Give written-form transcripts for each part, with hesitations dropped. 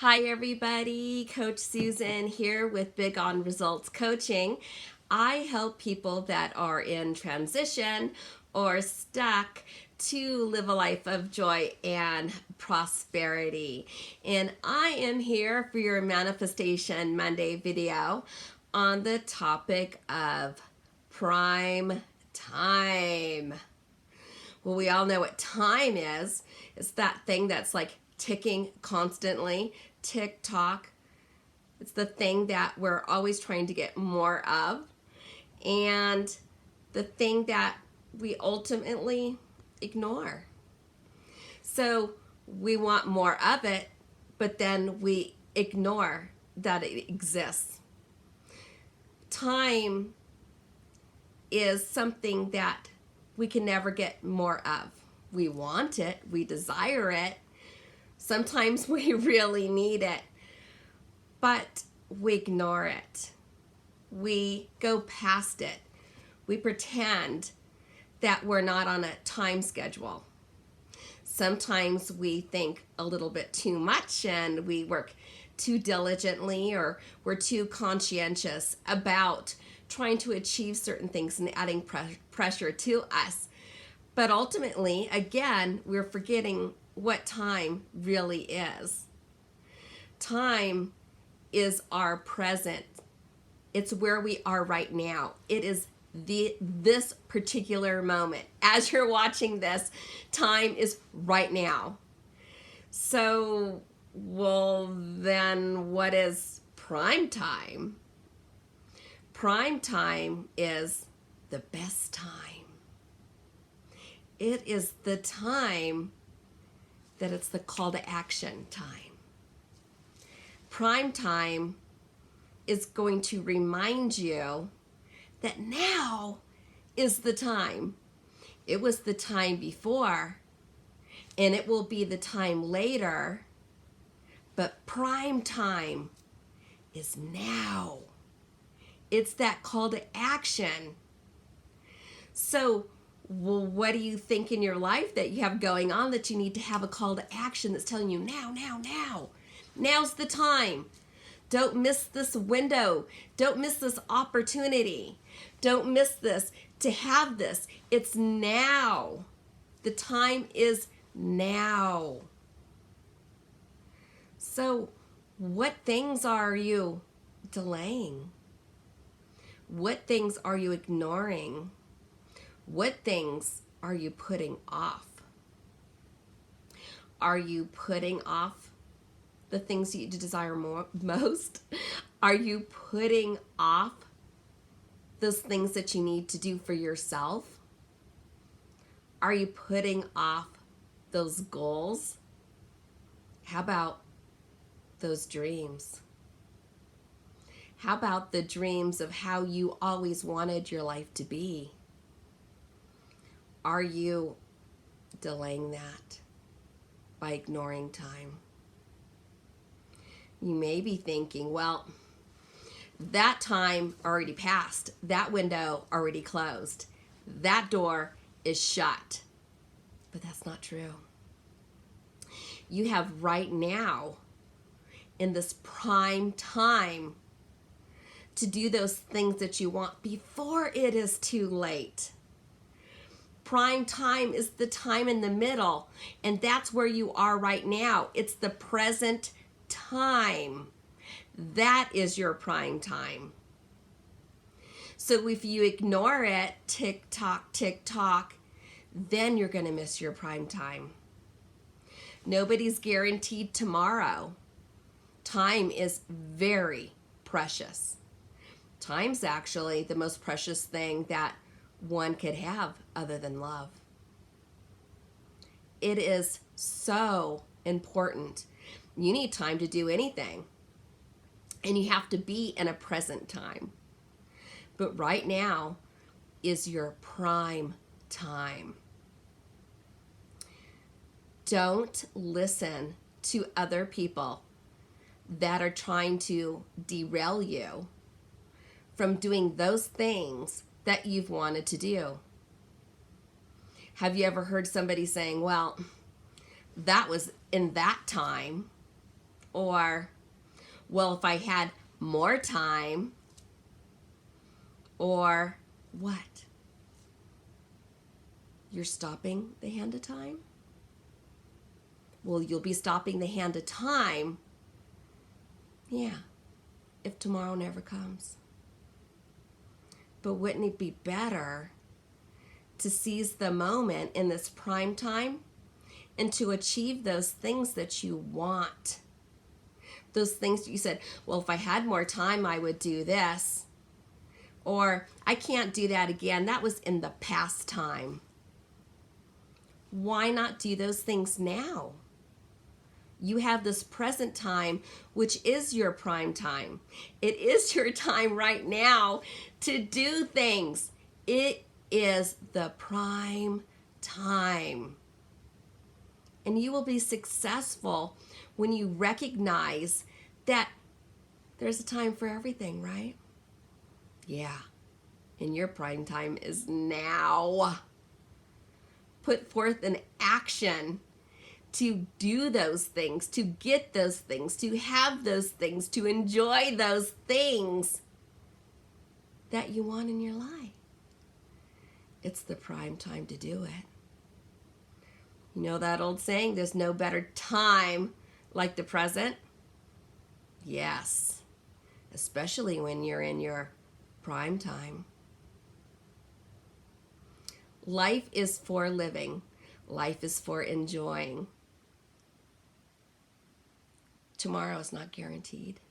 Hi, everybody. Coach Susan here with Big on Results Coaching. I help people that are in transition or stuck to live a life of joy and prosperity. And I am here for your Manifestation Monday video on the topic of prime time. Well, we all know what time is. It's that thing that's like ticking constantly, tick tock. It's the thing that we're always trying to get more of, and the thing that we ultimately ignore. So we want more of it, but then we ignore that it exists. Time is something that we can never get more of. We want it, we desire it, sometimes we really need it, but we ignore it. We go past it. We pretend that we're not on a time schedule. Sometimes we think a little bit too much and we work too diligently, or we're too conscientious about trying to achieve certain things and adding pressure to us. But ultimately, again, we're forgetting what time really is. Time is our present. It's where we are right now. It is this particular moment. As you're watching this, time is right now. So, well, then what is prime time? Prime time is the best time. It is the time that it's the call to action time. Prime time is going to remind you that now is the time. It was the time before, and it will be the time later, but prime time is now. It's that call to action. So, well, what do you think in your life that you have going on that you need to have a call to action that's telling you now? Now's the time. Don't miss this window. Don't miss this opportunity. Don't miss this to have this. It's now. The time is now. So, what things are you delaying? What things are you ignoring? What things are you putting off? Are you putting off the things that you desire most? Are you putting off those things that you need to do for yourself? Are you putting off those goals? How about those dreams? How about the dreams of how you always wanted your life to be? Are you delaying that by ignoring time? You may be thinking, well, that time already passed. That window already closed. That door is shut. But that's not true. You have right now, in this prime time, to do those things that you want before it is too late. Prime time is the time in the middle, and that's where you are right now. It's the present time. That is your prime time. So if you ignore it, tick tock, then you're going to miss your prime time. Nobody's guaranteed tomorrow. Time is very precious. Time's actually the most precious thing that one could have other than love. It is so important. You need time to do anything, and you have to be in a present time. But right now is your prime time. Don't listen to other people that are trying to derail you from doing those things that you've wanted to do. Have you ever heard somebody saying, well, that was in that time? Or, well, if I had more time. Or what? You're stopping the hand of time? Well, you'll be stopping the hand of time, yeah, if tomorrow never comes. But wouldn't it be better to seize the moment in this prime time and to achieve those things that you want? Those things you said, well, if I had more time, I would do this. Or, I can't do that again. That was in the past time. Why not do those things now? You have this present time, which is your prime time. It is your time right now to do things. It is the prime time. And you will be successful when you recognize that there's a time for everything, right? Yeah. And your prime time is now. Put forth an action to do those things, to get those things, to have those things, to enjoy those things that you want in your life. It's the prime time to do it. You know that old saying, there's no better time like the present? Yes, especially when you're in your prime time. Life is for living. Life is for enjoying. Tomorrow is not guaranteed.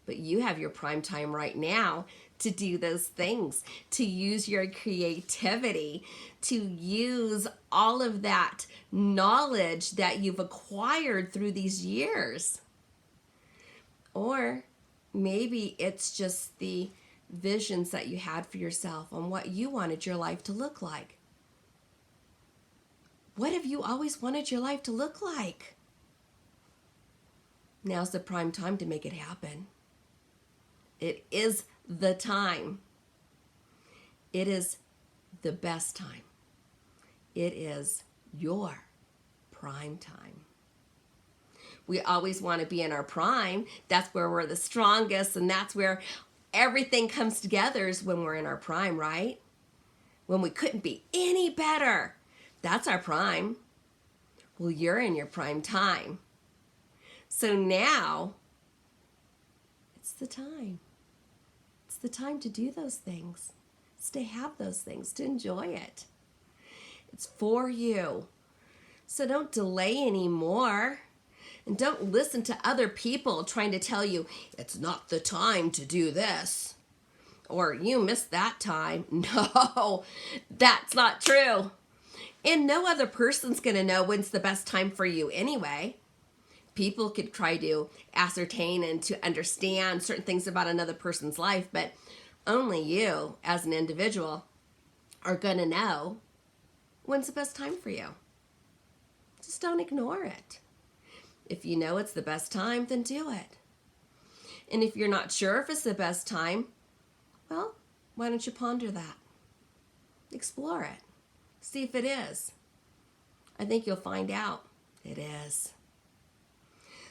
But you have your prime time right now to do those things, to use your creativity, to use all of that knowledge that you've acquired through these years. Or maybe it's just the visions that you had for yourself on what you wanted your life to look like. What have you always wanted your life to look like? Now's the prime time to make it happen. It is the time. It is the best time. It is your prime time. We always want to be in our prime. That's where we're the strongest, and that's where everything comes together, is when we're in our prime, right? When we couldn't be any better. That's our prime. Well, you're in your prime time. So now, it's the time. It's the time to do those things. It's to have those things, to enjoy it. It's for you. So don't delay anymore. And don't listen to other people trying to tell you, it's not the time to do this. Or you missed that time. No, that's not true. And no other person's going to know when's the best time for you anyway. People could try to ascertain and to understand certain things about another person's life, but only you as an individual are going to know when's the best time for you. Just don't ignore it. If you know it's the best time, then do it. And if you're not sure if it's the best time, well, why don't you ponder that? Explore it. See if it is. I think you'll find out it is.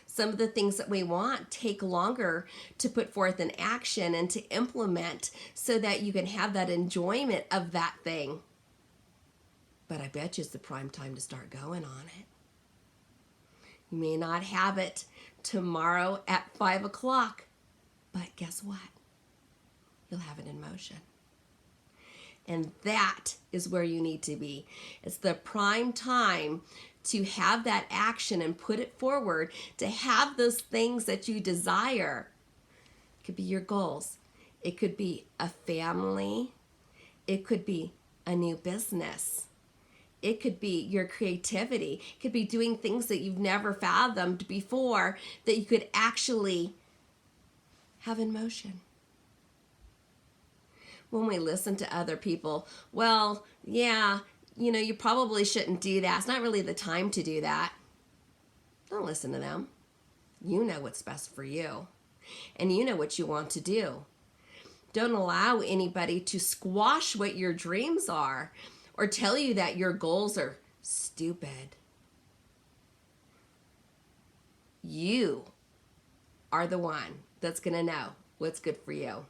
Some of the things that we want take longer to put forth in action and to implement so that you can have that enjoyment of that thing. But I bet you it's the prime time to start going on it. You may not have it tomorrow at 5 o'clock, but guess what? You'll have it in motion. And that is where you need to be. It's the prime time to have that action and put it forward, to have those things that you desire. It could be your goals. It could be a family. It could be a new business. It could be your creativity. It could be doing things that you've never fathomed before that you could actually have in motion. When we listen to other people, well, yeah, you probably shouldn't do that. It's not really the time to do that. Don't listen to them. You know what's best for you. And you know what you want to do. Don't allow anybody to squash what your dreams are or tell you that your goals are stupid. You are the one that's going to know what's good for you.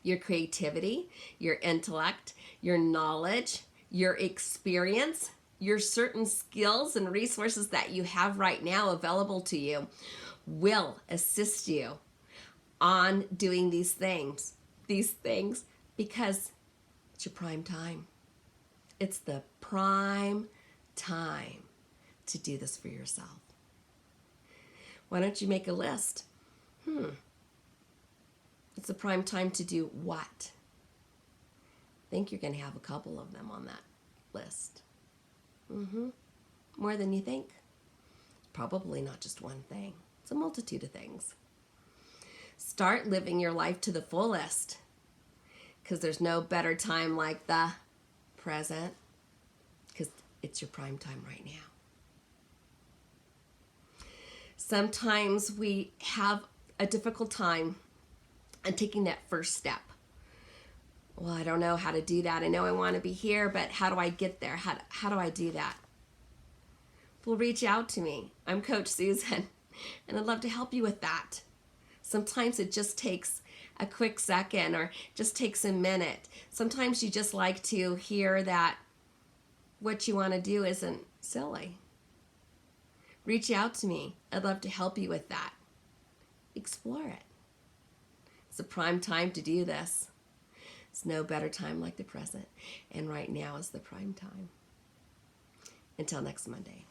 Your creativity, your intellect, your knowledge, your experience, your certain skills and resources that you have right now available to you will assist you on doing these things because it's your prime time. It's the prime time to do this for yourself. Why don't you make a list? It's the prime time to do what? I think you're going to have a couple of them on that list. More than you think. Probably not just one thing. It's a multitude of things. Start living your life to the fullest, because there's no better time like the present, because it's your prime time right now. Sometimes we have a difficult time in taking that first step. Well, I don't know how to do that. I know I want to be here, but how do I get there? How do I do that? Well, reach out to me. I'm Coach Susan, and I'd love to help you with that. Sometimes it just takes a quick second or just takes a minute. Sometimes you just like to hear that what you want to do isn't silly. Reach out to me. I'd love to help you with that. Explore it. It's a prime time to do this. It's no better time like the present. And right now is the prime time. Until next Monday.